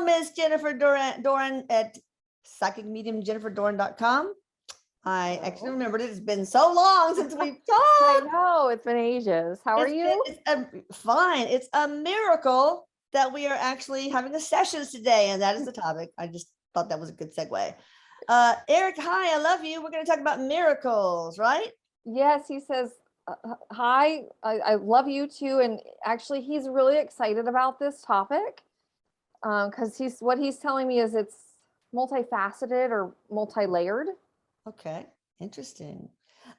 Hello, Miss Jennifer Doran at psychicmediumjenniferdoran.com. I actually remembered it. It's been so long since we've talked. I know, it's been ages. How are you? Fine. It's a miracle that we are actually having a sessions today, and that is the topic. I just thought that was a good segue. Erik, hi, I love you. We're going to talk about miracles, right? Yes, he says, hi, I love you too. And actually, he's really excited about this topic because what he's telling me is it's multifaceted or multi-layered. Okay, interesting.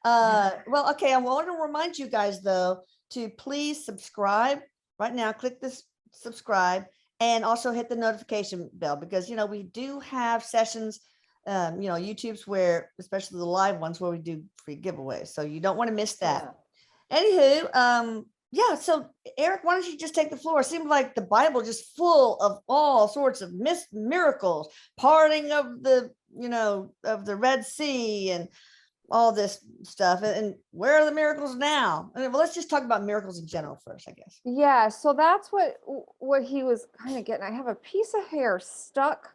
Well, okay, I want to remind you guys, though, to please subscribe right now. Click this subscribe and also hit the notification bell because, we do have sessions, YouTube's where, especially the live ones where we do free giveaways. So you don't want to miss that. Yeah. Anywho, so Erik, why don't you just take the floor? It seems like the Bible just full of all sorts of miracles, parting of the Red Sea and all this stuff. And where are the miracles now? Well, let's just talk about miracles in general first, I guess. Yeah, so that's what he was kind of getting. I have a piece of hair stuck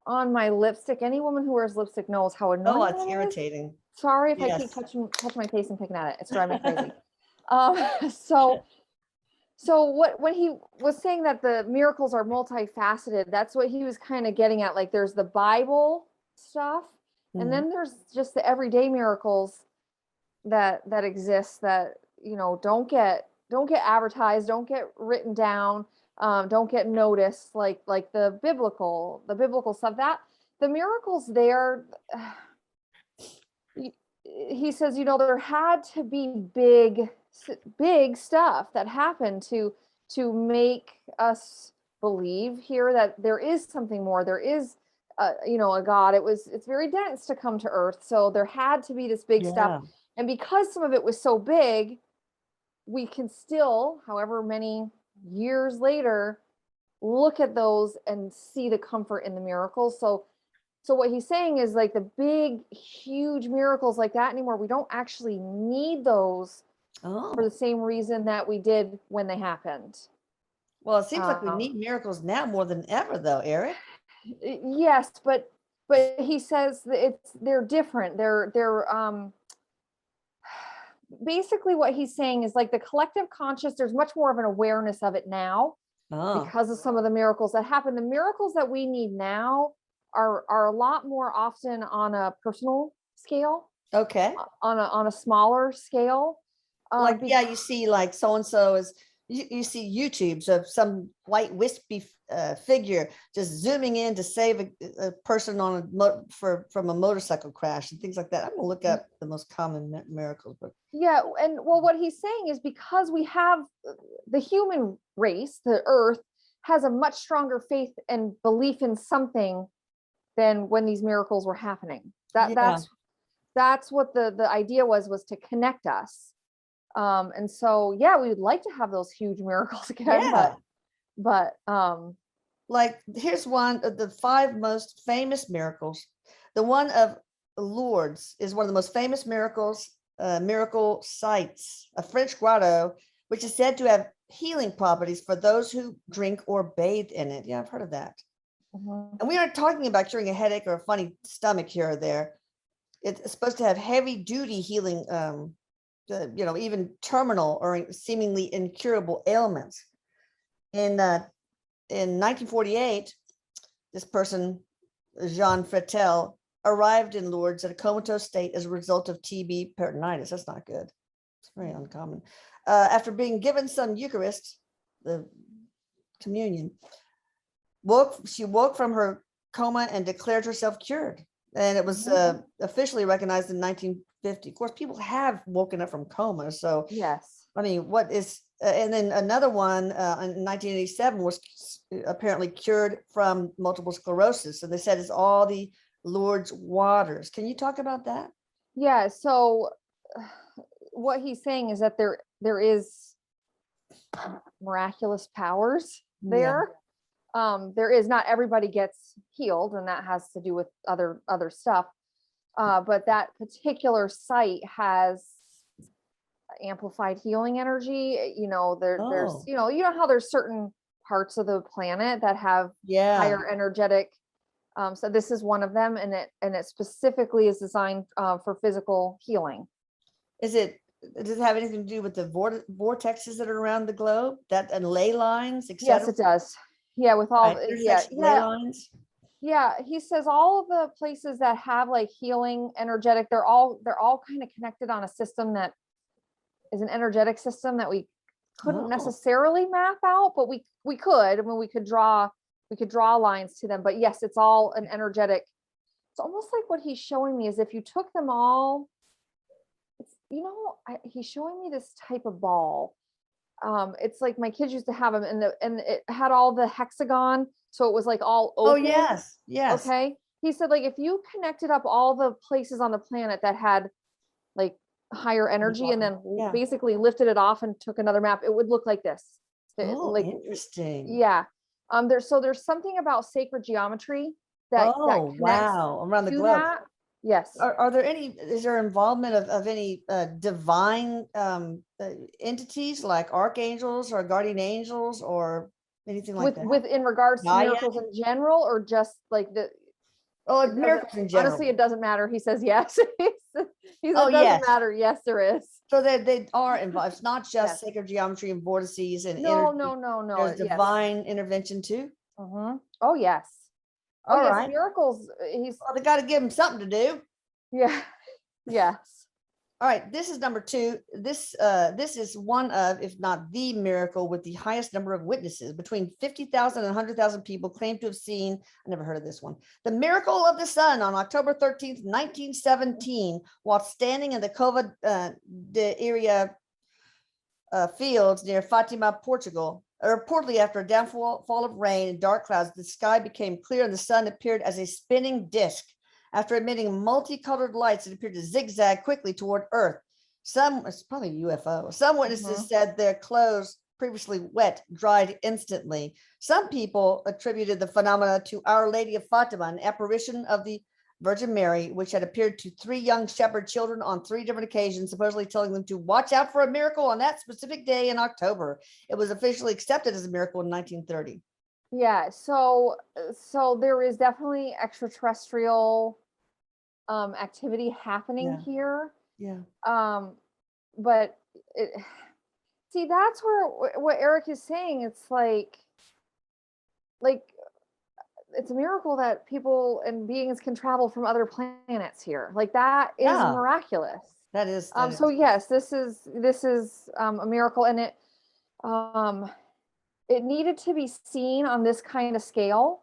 on my lipstick. Any woman who wears lipstick knows how annoying it's irritating. Sorry if I keep touching my face and picking at it. It's driving me crazy. So when he was saying that the miracles are multifaceted, that's what he was kind of getting at. Like there's the Bible stuff, and then there's just the everyday miracles that exist that don't get advertised, don't get written down, don't get noticed like the biblical stuff. That the miracles there, he says, there had to be big stuff that happened to make us believe here that there is something more. There is a God. It's very dense to come to earth, so there had to be this big stuff. And because some of it was so big, we can still, however many years later, look at those and see the comfort in the miracles. So what he's saying is like the big, huge miracles like that anymore, we don't actually need those for the same reason that we did when they happened. Well, it seems like we need miracles now more than ever, though, Erik. Yes, but he says that they're different. They're basically what he's saying is like the collective conscious, there's much more of an awareness of it now because of some of the miracles that happen. The miracles that we need now are a lot more often on a personal scale. Okay. On a smaller scale. You see like so-and-so is, you see YouTubes of some white wispy figure just zooming in to save a person from a motorcycle crash and things like that. I'm gonna look up the most common miracles. But yeah, and well, what he's saying is because we have the human race, the earth has a much stronger faith and belief in something than when these miracles were happening. That's what the idea was to connect us. And so, we would like to have those huge miracles again, but like here's one of the 5 most famous miracles. The one of Lourdes is one of the most famous miracle sites, a French grotto, which is said to have healing properties for those who drink or bathe in it. Yeah, I've heard of that. And we aren't talking about curing a headache or a funny stomach here or there. It's supposed to have heavy duty healing, even terminal or seemingly incurable ailments. In 1948, this person, Jean Fretel, arrived in Lourdes in a comatose state as a result of TB peritonitis. That's not good. It's very uncommon. After being given some Eucharist, the communion, she woke from her coma and declared herself cured. And it was officially recognized in 1950. Of course, people have woken up from coma. So, yes. I mean, what is, and then another one in 1987 was apparently cured from multiple sclerosis. And they said it's all the Lourdes waters. Can you talk about that? Yeah. So what he's saying is that there is miraculous powers there. Yeah. There is, not everybody gets healed, and that has to do with other stuff. But that particular site has amplified healing energy. There's, how there's certain parts of the planet that have Yeah. higher energetic. So this is one of them, and it specifically is designed for physical healing. Does it have anything to do with the vortexes that are around the globe, that and ley lines, etc.? Yes, it does. Yeah, with all Right. yeah, Ley lines. yeah. He says all of the places that have like healing energetic, they're all kind of connected on a system that is an energetic system that we couldn't necessarily map out, but we could. I mean, we could draw lines to them. But yes, it's all an energetic. It's almost like what he's showing me is if you took them all. It's he's showing me this type of ball. It's like my kids used to have them, and it had all the hexagon, so it was like all open. Oh yes, yes. Okay. He said like if you connected up all the places on the planet that had like higher energy, and then basically lifted it off and took another map, it would look like this. Like, interesting. Yeah. There's something about sacred geometry that connects around the globe. That. Yes. Is there involvement of any divine entities like archangels or guardian angels or anything like that? With in regards to miracles in general, or just like the miracles in general? Honestly, it doesn't matter. He says yes. He says it doesn't matter. Yes, there is. So they are involved. It's not just sacred geometry and vortices and no. There's divine intervention too. Mm-hmm. Oh yes. All right. Miracles. They got to give him something to do. Yeah. Yes. All right. This is number 2. This is one of, if not the miracle with the highest number of witnesses. Between 50,000 and 100,000 people claim to have seen. I never heard of this one. The miracle of the sun on October 13th, 1917, while standing in the Cova de Iria fields near Fatima, Portugal. Reportedly, after a downfall of rain and dark clouds, the sky became clear and the sun appeared as a spinning disc. After emitting multicolored lights, it appeared to zigzag quickly toward Earth. It's probably a UFO. Some witnesses said their clothes, previously wet, dried instantly. Some people attributed the phenomena to Our Lady of Fatima, an apparition of the Virgin Mary, which had appeared to 3 young shepherd children on 3 different occasions, supposedly telling them to watch out for a miracle on that specific day in October. It was officially accepted as a miracle in 1930. Yeah, so there is definitely extraterrestrial activity happening here. Yeah. But see, that's where what Erik is saying. It's like it's a miracle that people and beings can travel from other planets here. Like that is miraculous. That is. So yes, this is a miracle, and it needed to be seen on this kind of scale.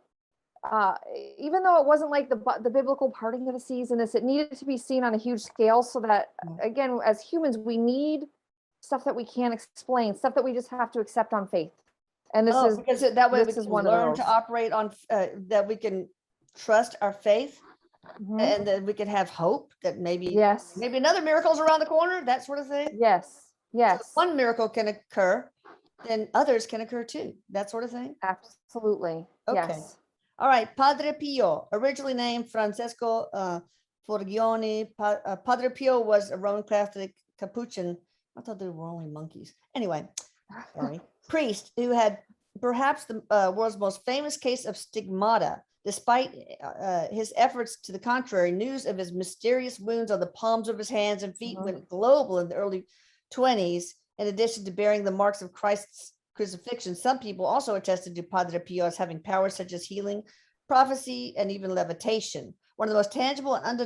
Even though it wasn't like the biblical parting of the seas and this, it needed to be seen on a huge scale, so that again, as humans, we need stuff that we can't explain, stuff that we just have to accept on faith. And this is because that way we can one learn to operate on that we can trust our faith, and that we can have hope that maybe another miracle's around the corner, that sort of thing. Yes. So one miracle can occur, then others can occur too, that sort of thing. Absolutely. Okay. Yes. All right. Padre Pio, originally named Francesco Forgione. Padre Pio was a Roman Catholic Capuchin. I thought they were only monkeys. Anyway, sorry. Priest who had perhaps the world's most famous case of stigmata. Despite his efforts to the contrary, news of his mysterious wounds on the palms of his hands and feet went global in the early 20s. In addition to bearing the marks of Christ's crucifixion, some people also attested to Padre Pio as having powers such as healing, prophecy, and even levitation. One of the most tangible and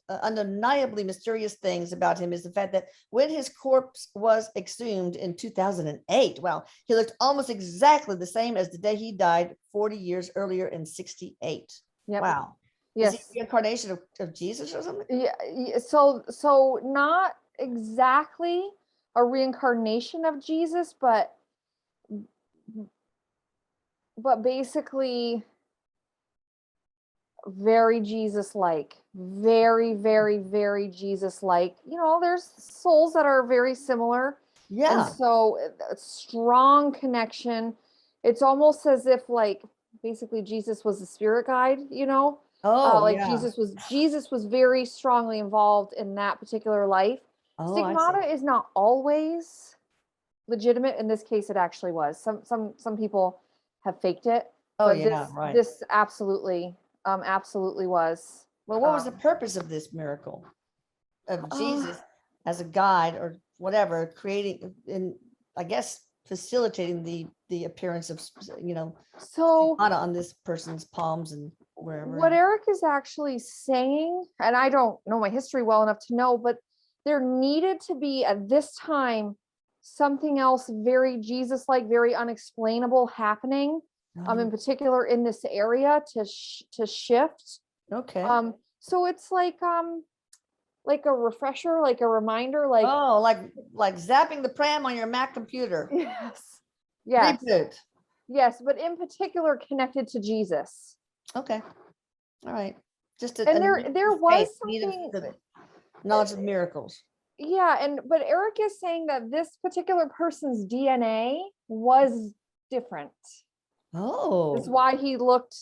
undeniably mysterious things about him is the fact that when his corpse was exhumed in 2008, he looked almost exactly the same as the day he died 40 years earlier in 68. Yep. Wow. Yes. Is he the incarnation of Jesus or something? Yeah. So not exactly a reincarnation of Jesus, but basically very Jesus-like, very, very, very Jesus-like. There's souls that are very similar. Yeah. And so a strong connection. It's almost as if basically Jesus was the spirit guide, Jesus was very strongly involved in that particular life. Stigmata is not always legitimate. In this case, it actually was. Some people have faked it. Oh But yeah, right. this absolutely was. Well, what was the purpose of this miracle of Jesus as a guide or whatever, creating and I guess facilitating the appearance of So stigmata on this person's palms and wherever. what Erik is actually saying, and I don't know my history well enough to know, but there needed to be at this time something else very Jesus-like, very unexplainable happening, in particular in this area to shift. Okay. So it's like a refresher, like a reminder, like oh, like zapping the pram on your Mac computer. yes, yes, Reboot. yes, but in particular connected to Jesus. Okay. All right. Just And there was needed something, for the knowledge of miracles. yeah, but Erik is saying that this particular person's DNA was different. Oh. That's why he looked,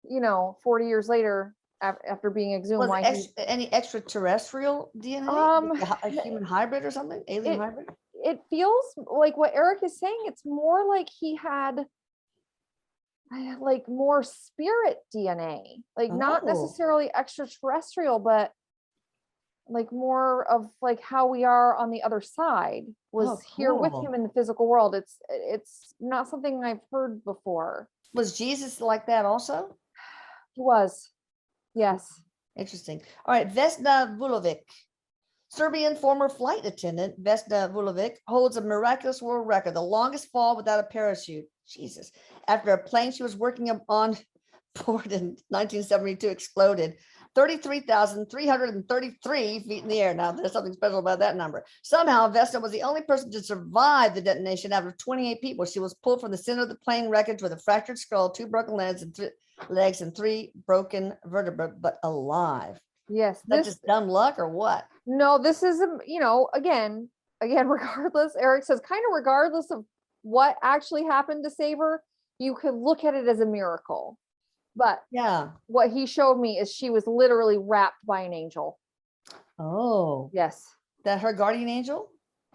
40 years later after being exhumed. Was any extraterrestrial DNA? A human hybrid or something? Alien hybrid? It feels like what Erik is saying. It's more like he had like more spirit DNA, like not necessarily extraterrestrial, but like more of like how we are on the other side was here with him in the physical world. It's not something I've heard before. Was Jesus like that also? He was. Yes. Interesting. All right. Vesna Vulovic, Serbian former flight attendant Vesna Vulovic holds a miraculous world record, the longest fall without a parachute. Jesus. After a plane she was working on board in 1972 exploded 33,333 feet in the air. Now, there's something special about that number. Somehow, Vesna was the only person to survive the detonation out of 28 people. She was pulled from the center of the plane wreckage with a fractured skull, 2 broken legs, and 3 broken vertebrae, but alive. Yes. Is that just dumb luck or what? No, this is, again, regardless, Erik says, kind of regardless of what actually happened to save her, you could look at it as a miracle. But yeah, what he showed me is she was literally wrapped by an angel. Oh, yes. That her guardian angel?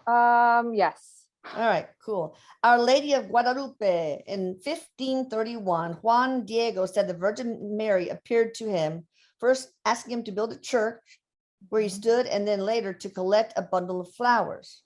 Yes. All right, cool. Our Lady of Guadalupe in 1531, Juan Diego said the Virgin Mary appeared to him, first asking him to build a church where he stood, and then later to collect a bundle of flowers.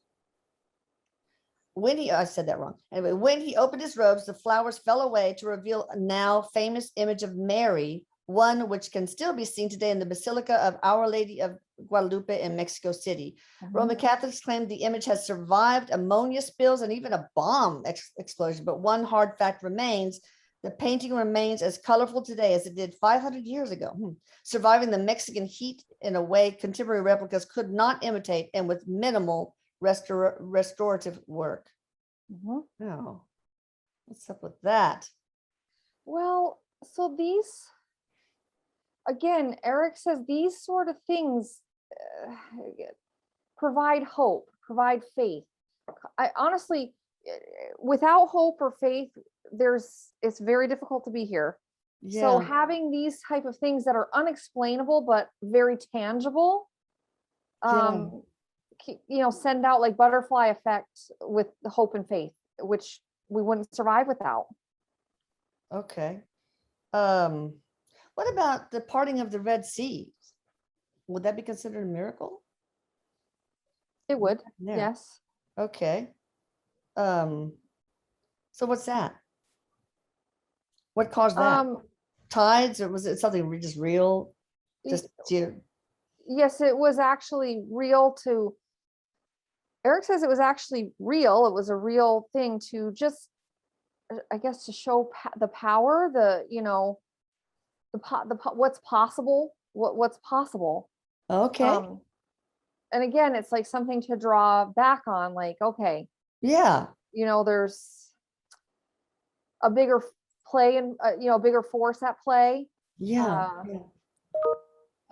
I said that wrong. Anyway, when he opened his robes, the flowers fell away to reveal a now famous image of Mary, one which can still be seen today in the Basilica of Our Lady of Guadalupe in Mexico City. Roman Catholics claim the image has survived ammonia spills and even a bomb explosion, but one hard fact remains. The painting remains as colorful today as it did 500 years ago, surviving the Mexican heat in a way contemporary replicas could not imitate, and with minimal restorative work. Oh, what's up with that? Well, so these, again, Erik says these sort of things provide hope, provide faith. I honestly, without hope or faith, it's very difficult to be here. Yeah. So having these type of things that are unexplainable but very tangible, send out like butterfly effect with the hope and faith, which we wouldn't survive without. Okay. What about the parting of the Red Sea? Would that be considered a miracle? It would. Yeah. Yes. Okay. So what's that? What caused that? Tides, or was it something just real? Yes, it was actually real to. Erik says it was actually real. It was a real thing to just, I guess, to show the power, what's possible, what's possible. Okay. And again, it's like something to draw back on, like, okay. Yeah. There's a bigger play and, bigger force at play. Yeah.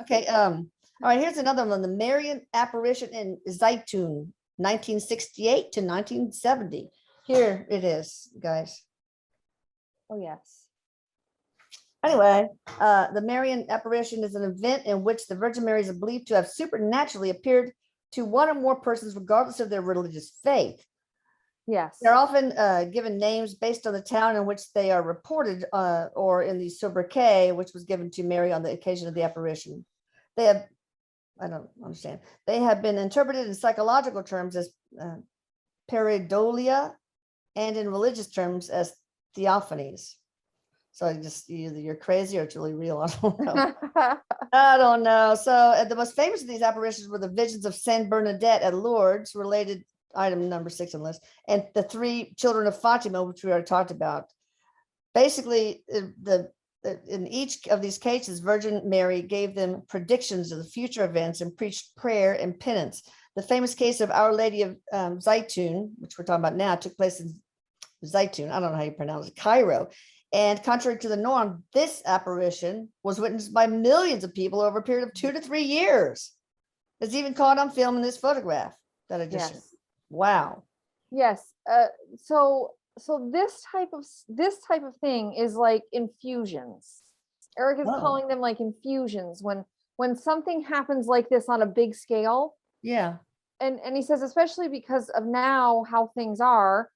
Okay. All right. Here's another one. The Marian apparition in Zeitoun, 1968 to 1970. Here it is, guys. Oh, yes. Anyway, the Marian apparition is an event in which the Virgin Mary is believed to have supernaturally appeared to one or more persons, regardless of their religious faith. Yes. They're often given names based on the town in which they are reported, or in the sobriquet, which was given to Mary on the occasion of the apparition. They have, I don't understand. They have been interpreted in psychological terms as pareidolia, and in religious terms as theophanies. So either you're crazy or it's really real. I don't know. I don't know. So the most famous of these apparitions were the visions of Saint Bernadette at Lourdes, related item number 6 on the list, and the 3 children of Fatima, which we already talked about. Basically, in each of these cases, Virgin Mary gave them predictions of the future events and preached prayer and penance. The famous case of Our Lady of Zeitoun, which we're talking about now, took place in Zeitoun. I don't know how you pronounce it, Cairo. And contrary to the norm, this apparition was witnessed by millions of people over a period of 2 to 3 years. It's even caught on film in this photograph that I just showed. Wow. Yes. So this type of thing is like infusions. Erik is calling them like infusions when something happens like this on a big scale. Yeah. And he says, especially because of now how things are,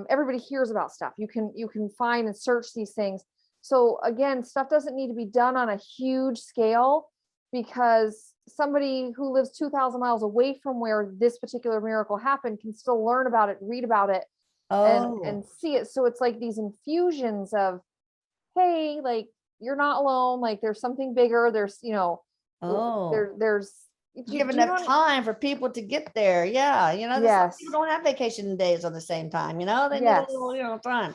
everybody hears about stuff. You can find and search these things. So again, stuff doesn't need to be done on a huge scale, because somebody who lives 2,000 miles away from where this particular miracle happened can still learn about it, read about it, and see it. So it's like these infusions of, hey, like, you're not alone. Like, there's something bigger. There's, there's give enough time for people to get there. Yeah. Yes. People don't have vacation days on the same time, they need a little, time.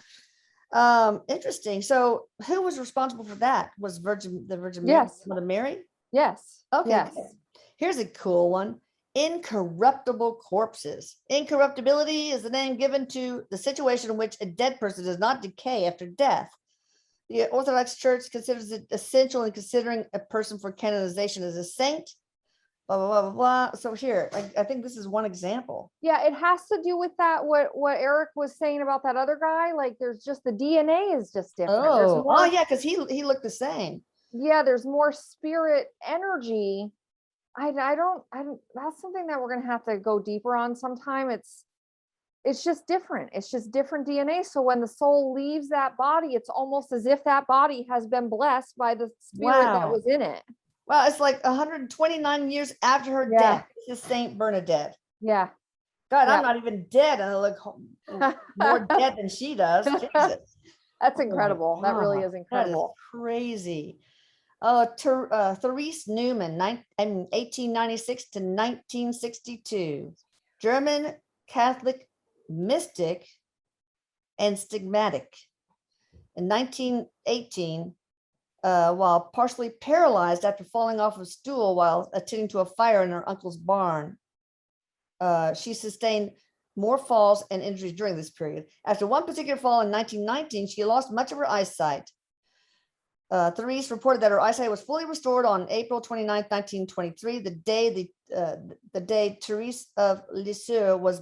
Interesting. So who was responsible for that? Was the Virgin Mary, Mother Mary? Yes. Okay. Yes. Good. Here's a cool one. Incorruptible corpses. Incorruptibility is the name given to the situation in which a dead person does not decay after death. The Orthodox Church considers it essential in considering a person for canonization as a saint. Blah, blah, blah, blah. So here, I think this is one example. Yeah, it has to do with that. What Erik was saying about that other guy, like, there's just the DNA is just different. Oh, yeah, because he looked the same. Yeah, there's more spirit energy. I don't. That's something that we're gonna have to go deeper on sometime. It's just different. It's just different DNA. So when the soul leaves that body, it's almost as if that body has been blessed by the spirit that was in it. Well, it's like 129 years after her death. This is Saint Bernadette. Yeah. God, I'm not even dead, and I look more dead than she does. Jesus. That's incredible. That really is incredible. That is crazy. Therese Newman, 1896 to 1962, German Catholic mystic and stigmatic. In 1918, while partially paralyzed after falling off a stool while attending to a fire in her uncle's barn, she sustained more falls and injuries during this period. After one particular fall in 1919, she lost much of her eyesight. Therese reported that her eyesight was fully restored on April 29, 1923, the day Therese of Lisieux was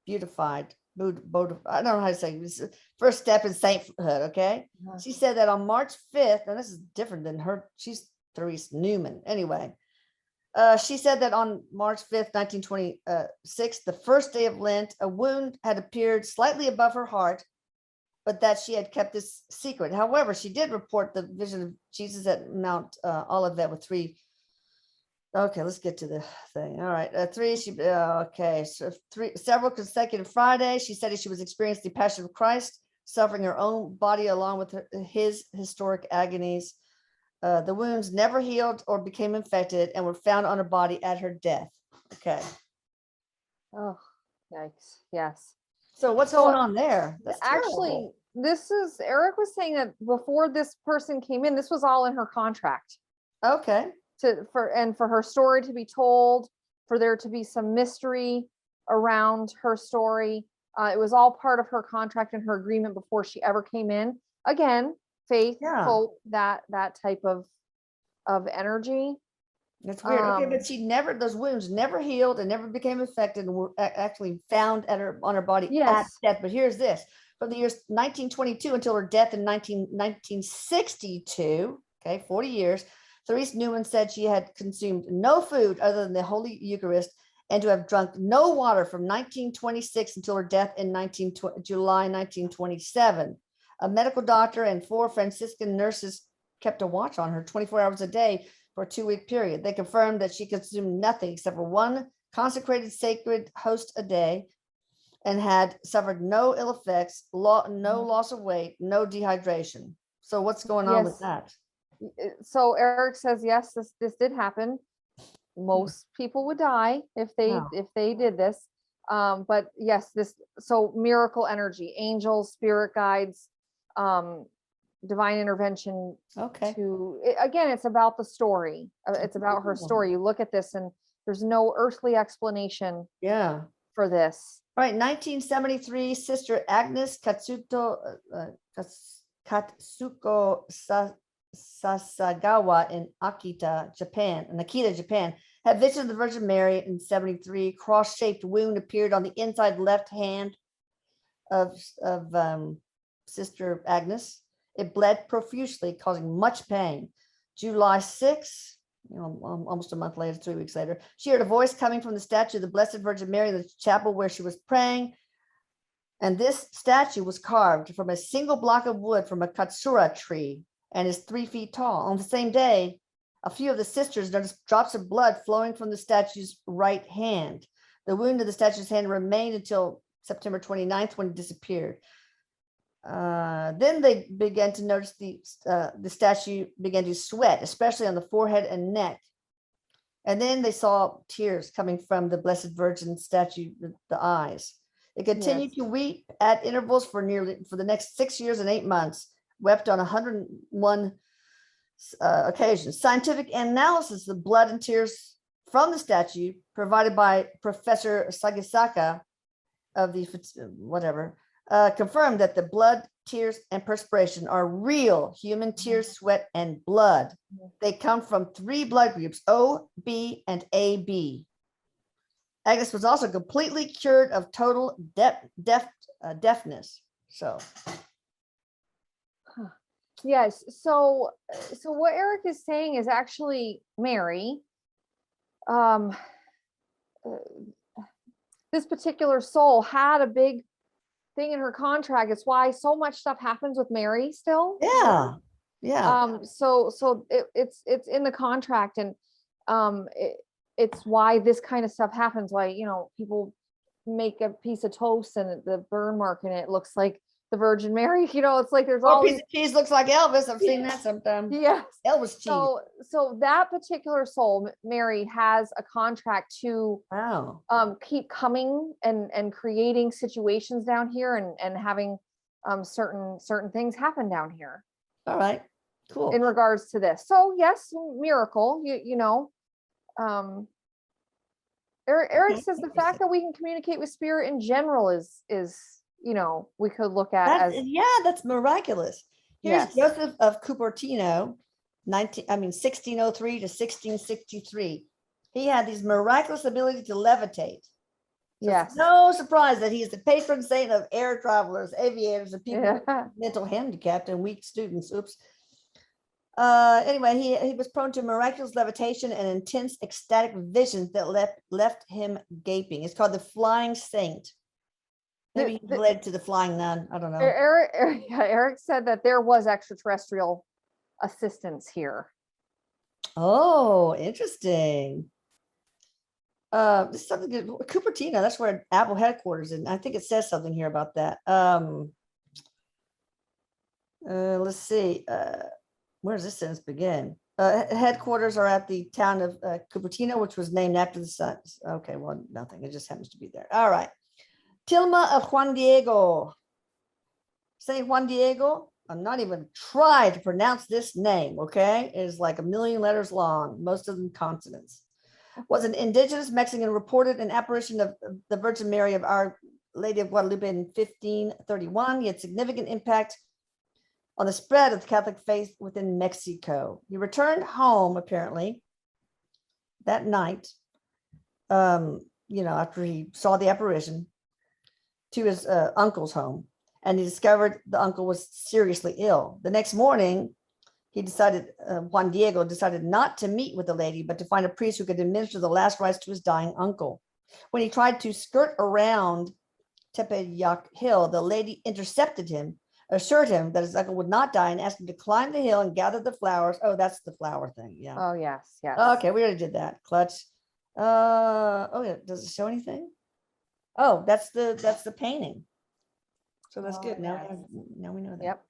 beatified. I don't know how to say it. First step in sainthood, okay? She said that on March 5th, and this is different than her, she's Therese Newman. Anyway, she said that on March 5th, 1926, the first day of Lent, a wound had appeared slightly above her heart, but that she had kept this secret. However, she did report the vision of Jesus at Mount Olivet with 3. Okay, let's get to the thing. All right, 3. So several consecutive Fridays. She said she was experiencing the Passion of Christ, suffering her own body along with his historic agonies. The wounds never healed or became infected and were found on her body at her death. Okay. Oh, yikes! Yes. So what's going on there? That's actually, this is, Erik was saying that before this person came in, this was all in her contract. Okay. For her story to be told, for there to be some mystery around her story. It was all part of her contract and her agreement before she ever came in. Again, faith, hope, that type of energy. That's weird. Okay, but those wounds never healed and never became infected and were actually found on her body at death. But here's this: from the years 1922 until her death in 1962, okay, 40 years, Therese Newman said she had consumed no food other than the Holy Eucharist and to have drunk no water from 1926 until her death in July 1927. A medical doctor and 4 Franciscan nurses kept a watch on her 24 hours a day for a 2-week period. They confirmed that she consumed nothing except for 1 consecrated sacred host a day and had suffered no ill effects, no loss of weight, no dehydration. So what's going on with that? So Erik says, yes, this did happen. Most people would die if they did this. But yes, so miracle energy, angels, spirit guides, divine intervention. Okay. Again, it's about the story. It's about her story. You look at this and there's no earthly explanation for this. All right, 1973, Sister Agnes Katsuko Sasagawa in Akita, Japan, had visited the Virgin Mary in 73. Cross-shaped wound appeared on the inside left hand of Sister Agnes. It bled profusely, causing much pain. July 6, almost a month later, 3 weeks later, she heard a voice coming from the statue of the Blessed Virgin Mary in the chapel where she was praying. And this statue was carved from a single block of wood from a katsura tree and is 3 feet tall. On the same day, a few of the sisters noticed drops of blood flowing from the statue's right hand. The wound of the statue's hand remained until September 29th when it disappeared. Then they began to notice the statue began to sweat, especially on the forehead and neck. And then they saw tears coming from the Blessed Virgin statue, the eyes. It continued to weep at intervals for the next 6 years and 8 months, wept on 101 occasions. Scientific analysis of blood and tears from the statue provided by Professor Sagisaka of the confirmed that the blood, tears, and perspiration are real human tears, sweat, and blood. They come from 3 blood groups, O, B, and AB. Agnes was also completely cured of total deafness. So, yes. So what Erik is saying is actually Mary. This particular soul had a big thing in her contract. It's why so much stuff happens with Mary still. Yeah. So it's in the contract, and it's why this kind of stuff happens. Why people make a piece of toast and the burn mark in it looks like the Virgin Mary. It's like there's all piece of cheese looks like Elvis. I've seen that sometimes. Yes, Elvis cheese. So that particular soul, Mary, has a contract to keep coming and creating situations down here and having certain things happen down here. All right, cool. In regards to this, so yes, miracle. Erik says the fact that we can communicate with spirit in general is we could look at that's miraculous. Here's Joseph of Cupertino, 1603 to 1663. He had these miraculous ability to levitate. So it's no surprise that he is the patron saint of air travelers, aviators, and people with mental handicapped and weak students. Oops. Anyway, he was prone to miraculous levitation and intense ecstatic visions that left him gaping. It's called the Flying Saint. Maybe he's related to the Flying Nun. I don't know. Erik said that there was extraterrestrial assistance here. Oh, interesting. This is something good. Cupertino, that's where Apple headquarters is. And I think it says something here about that. Let's see. Where does this sentence begin? Headquarters are at the town of Cupertino, which was named after the sun. Okay, well, nothing. It just happens to be there. All right. Tilma of Juan Diego. Saint Juan Diego. I'm not even trying to pronounce this name, okay? It is like 1 million letters long, most of them consonants. Was an indigenous Mexican, reported an apparition of the Virgin Mary of Our Lady of Guadalupe in 1531. He had significant impact on the spread of the Catholic faith within Mexico. He returned home, apparently, that night, after he saw the apparition, to his uncle's home, and he discovered the uncle was seriously ill. The next morning, Juan Diego decided not to meet with the lady, but to find a priest who could administer the last rites to his dying uncle. When he tried to skirt around Tepeyac Hill, the lady intercepted him, assured him that his uncle would not die, and asked him to climb the hill and gather the flowers. Oh, that's the flower thing. Yeah. Oh, yes, yes. Okay, we already did that. Clutch. Oh yeah, does it show anything? Oh, that's the painting. So that's Oh, good. Now, yes. now we know that. Yep.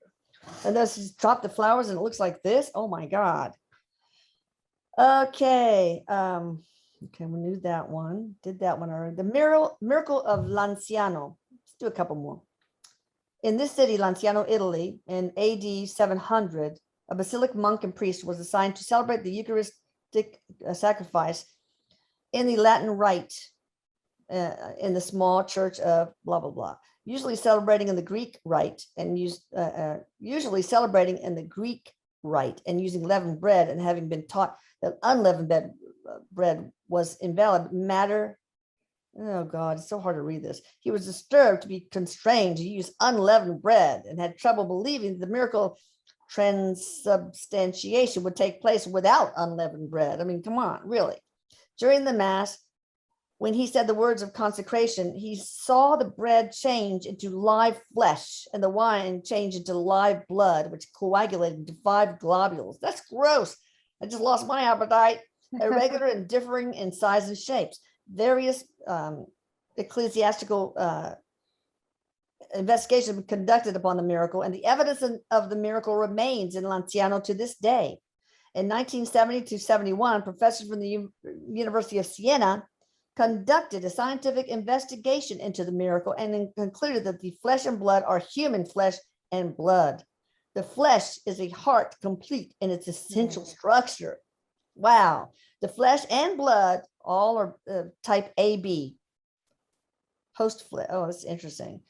And this is drop the flowers and it looks like this. Oh my God. Okay. Okay, we knew that one. Did that one already. The miracle of Lanciano. Let's do a couple more. In this city, Lanciano, Italy, in AD 700, a basilic monk and priest was assigned to celebrate the Eucharistic sacrifice in the Latin rite in the small church of blah, blah, blah. Usually celebrating in the Greek rite and usually celebrating in the Greek rite and using leavened bread, and having been taught that unleavened bread was invalid matter. Oh God, it's so hard to read this. He was disturbed to be constrained to use unleavened bread and had trouble believing the miracle transubstantiation would take place without unleavened bread. I mean, come on, really. During the Mass, when he said the words of consecration, he saw the bread change into live flesh and the wine change into live blood, which coagulated into 5 globules. That's gross. I just lost my appetite. Irregular and differing in size and shapes. Various ecclesiastical investigations were conducted upon the miracle, and the evidence of the miracle remains in Lanciano to this day. In 1970 to 71, professors from the University of Siena conducted a scientific investigation into the miracle and concluded that the flesh and blood are human flesh and blood. The flesh is a heart complete in its essential structure. Wow. The flesh and blood all are type AB, host flesh. Oh, that's interesting.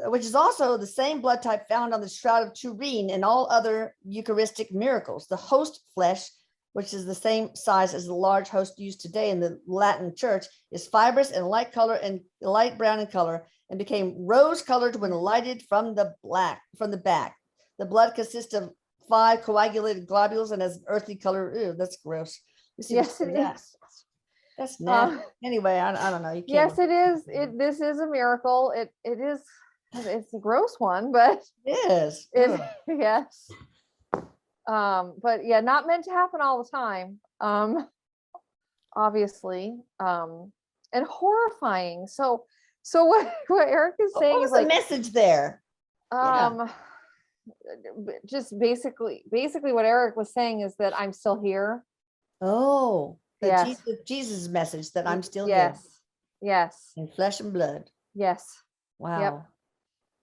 Which is also the same blood type found on the Shroud of Turin and all other Eucharistic miracles. The host flesh, which is the same size as the large host used today in the Latin Church, is fibrous and light color and light brown in color, and became rose colored when lighted from the back. The blood consists of 5 coagulated globules and has an earthy color. Ew, that's gross. Yes, it is. That's nasty. Anyway, I don't know. You can't. Yes, it is. This is a miracle. It is. It's a gross one, but It is. it yes. But yeah, not meant to happen all the time. Obviously, and horrifying. So what Erik is saying What was is like the message there? just basically what Erik was saying is that I'm still here. Oh, yes. Jesus' message that I'm still here. Yes. In flesh and blood. Yes. Wow. Yep.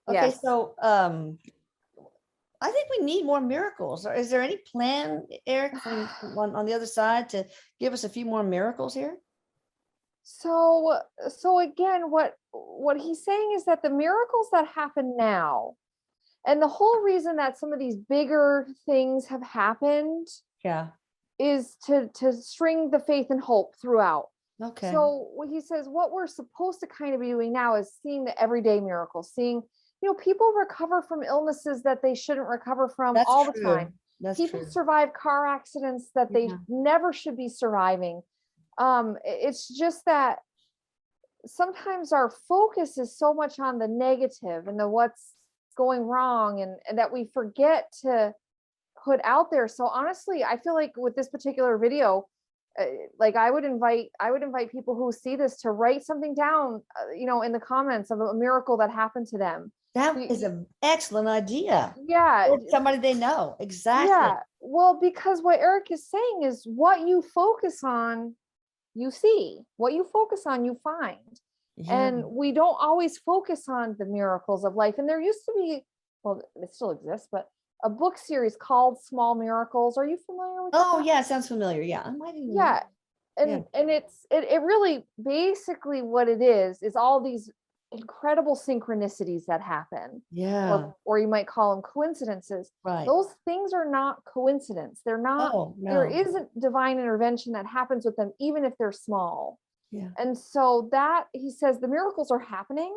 Okay, yes. So I think we need more miracles. Is there any plan, Erik, on the other side to give us a few more miracles here? So again, what he's saying is that the miracles that happen now, and the whole reason that some of these bigger things have happened, is to string the faith and hope throughout. Okay. So what he says, what we're supposed to kind of be doing now is seeing the everyday miracles, seeing, people recover from illnesses that they shouldn't recover from all the time. People survive car accidents that they never should be surviving. It's just that sometimes our focus is so much on the negative and the what's going wrong, and that we forget to put out there. So honestly, I feel like with this particular video, like I would invite people who see this to write something down, in the comments of a miracle that happened to them. That is an excellent idea. Yeah. Or somebody they know. Exactly. Yeah. Well, because what Erik is saying is what you focus on, you see. What you focus on, you find. Yeah. And we don't always focus on the miracles of life. And there used to be, well, it still exists, but a book series called Small Miracles. Are you familiar with that? Oh, yeah, it sounds familiar. Yeah. I might even know. And it really basically what it is all these incredible synchronicities that happen. Yeah. Or you might call them coincidences. Right. Those things are not coincidence. They're not, there isn't divine intervention that happens with them, even if they're small. Yeah. And so that, he says, the miracles are happening,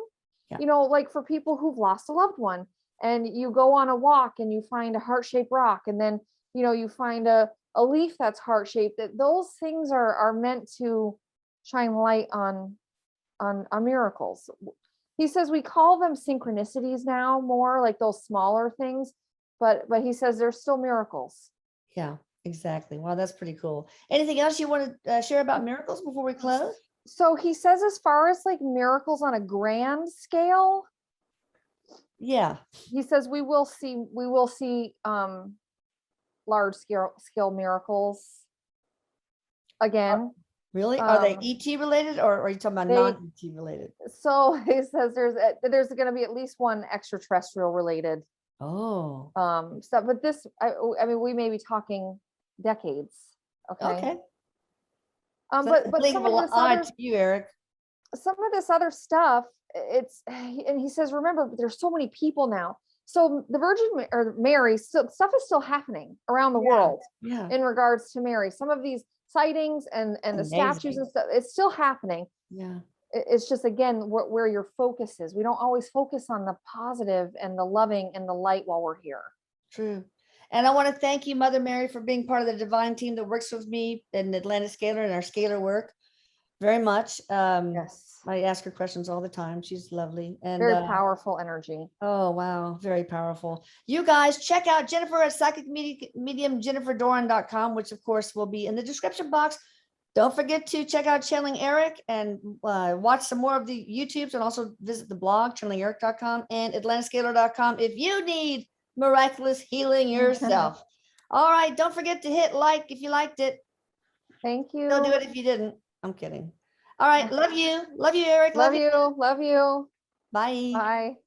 like for people who've lost a loved one, and you go on a walk and you find a heart-shaped rock, and then, you find a leaf that's heart-shaped. That those things are meant to shine light on on miracles. He says we call them synchronicities now, more like those smaller things, but he says they're still miracles. Yeah, exactly. Wow, that's pretty cool. Anything else you want to share about miracles before we close? So he says, as far as like miracles on a grand scale, Yeah. he says we will see large scale miracles again. Really? Are they Um, ET related, or are you talking about they- non-ET related? So he says there's going to be at least one extraterrestrial related Oh, stuff, but this, I mean, we may be talking decades. Okay. okay. So But that's a blink some of of an this eye other to you, Eric. stuff, and he says, remember, there's so many people now. So the Mary, stuff is still happening around the Yeah. world Yeah. in regards to Mary. Some of these sightings and the statues Amazing. and stuff, it's still happening. Yeah. It's just, again, where your focus is. We don't always focus on the positive and the loving and the light while we're here. True. And I want to thank you, Mother Mary, for being part of the divine team that works with me in Atlantic Scalar and our scalar work very much. Yes. I ask her questions all the time. She's lovely. And Very powerful energy. oh, wow. Very powerful. You guys check out Jennifer at psychic medium jenniferdoran.com, which of course will be in the description box. Don't forget to check out Channeling Erik and watch some more of the YouTubes, and also visit the blog, channelingerik.com and atlantiscalar.com if you need miraculous healing yourself. All right. Don't forget to hit like if you liked it. Thank you. Don't do it if you didn't. I'm kidding. All right. Love you. Love you, Erik. Love you. Love you. Bye. Bye.